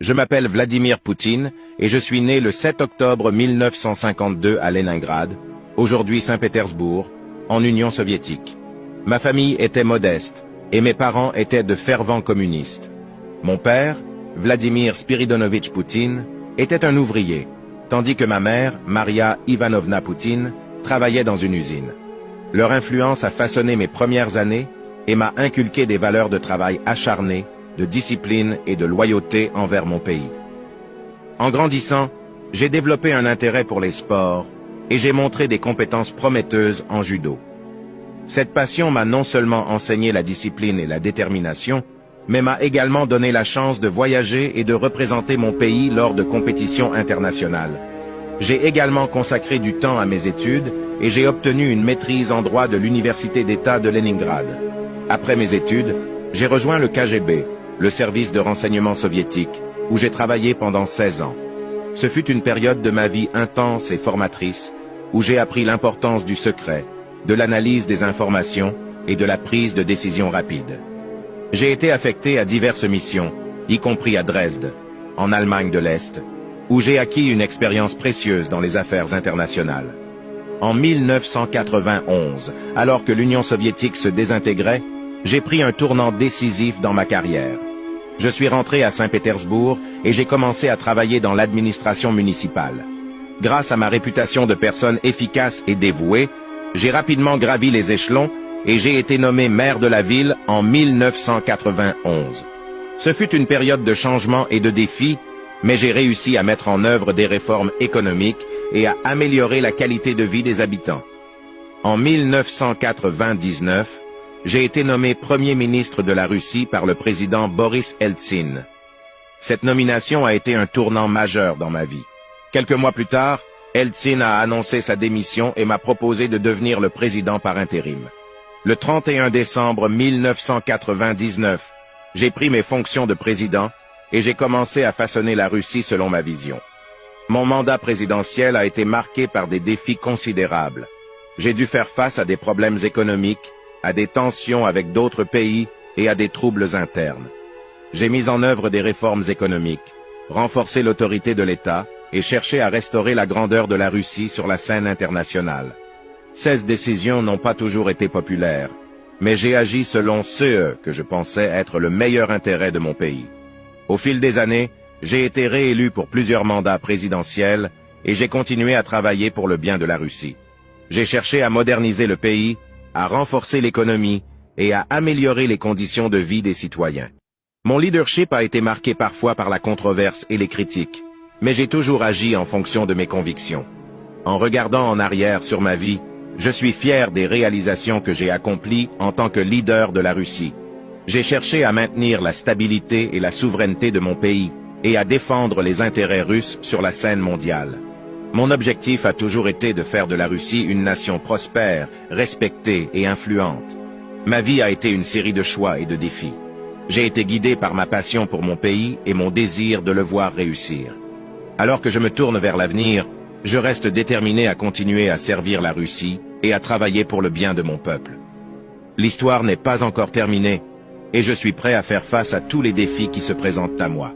Je m'appelle Vladimir Poutine et je suis né le 7 octobre 1952 à Leningrad, aujourd'hui Saint-Pétersbourg, en Union soviétique. Ma famille était modeste et mes parents étaient de fervents communistes. Mon père, Vladimir Spiridonovitch Poutine, était un ouvrier, tandis que ma mère, Maria Ivanovna Poutine, travaillait dans une usine. Leur influence a façonné mes premières années et m'a inculqué des valeurs de travail acharnées, de discipline et de loyauté envers mon pays. En grandissant, j'ai développé un intérêt pour les sports et j'ai montré des compétences prometteuses en judo. Cette passion m'a non seulement enseigné la discipline et la détermination, mais m'a également donné la chance de voyager et de représenter mon pays lors de compétitions internationales. J'ai également consacré du temps à mes études et j'ai obtenu une maîtrise en droit de l'Université d'État de Leningrad. Après mes études, j'ai rejoint le KGB, le service de renseignement soviétique, où j'ai travaillé pendant 16 ans. Ce fut une période de ma vie intense et formatrice, où j'ai appris l'importance du secret, de l'analyse des informations et de la prise de décisions rapides. J'ai été affecté à diverses missions, y compris à Dresde, en Allemagne de l'Est, où j'ai acquis une expérience précieuse dans les affaires internationales. En 1991, alors que l'Union soviétique se désintégrait, j'ai pris un tournant décisif dans ma carrière. Je suis rentré à Saint-Pétersbourg et j'ai commencé à travailler dans l'administration municipale. Grâce à ma réputation de personne efficace et dévouée, j'ai rapidement gravi les échelons et j'ai été nommé maire de la ville en 1991. Ce fut une période de changement et de défis, mais j'ai réussi à mettre en œuvre des réformes économiques et à améliorer la qualité de vie des habitants. En 1999, j'ai été nommé Premier ministre de la Russie par le président Boris Eltsine. Cette nomination a été un tournant majeur dans ma vie. Quelques mois plus tard, Eltsine a annoncé sa démission et m'a proposé de devenir le président par intérim. Le 31 décembre 1999, j'ai pris mes fonctions de président et j'ai commencé à façonner la Russie selon ma vision. Mon mandat présidentiel a été marqué par des défis considérables. J'ai dû faire face à des problèmes économiques, à des tensions avec d'autres pays et à des troubles internes. J'ai mis en œuvre des réformes économiques, renforcé l'autorité de l'État et cherché à restaurer la grandeur de la Russie sur la scène internationale. Ces décisions n'ont pas toujours été populaires, mais j'ai agi selon ce que je pensais être le meilleur intérêt de mon pays. Au fil des années, j'ai été réélu pour plusieurs mandats présidentiels et j'ai continué à travailler pour le bien de la Russie. J'ai cherché à moderniser le pays, à renforcer l'économie et à améliorer les conditions de vie des citoyens. Mon leadership a été marqué parfois par la controverse et les critiques, mais j'ai toujours agi en fonction de mes convictions. En regardant en arrière sur ma vie, je suis fier des réalisations que j'ai accomplies en tant que leader de la Russie. J'ai cherché à maintenir la stabilité et la souveraineté de mon pays et à défendre les intérêts russes sur la scène mondiale. Mon objectif a toujours été de faire de la Russie une nation prospère, respectée et influente. Ma vie a été une série de choix et de défis. J'ai été guidé par ma passion pour mon pays et mon désir de le voir réussir. Alors que je me tourne vers l'avenir, je reste déterminé à continuer à servir la Russie et à travailler pour le bien de mon peuple. L'histoire n'est pas encore terminée et je suis prêt à faire face à tous les défis qui se présentent à moi.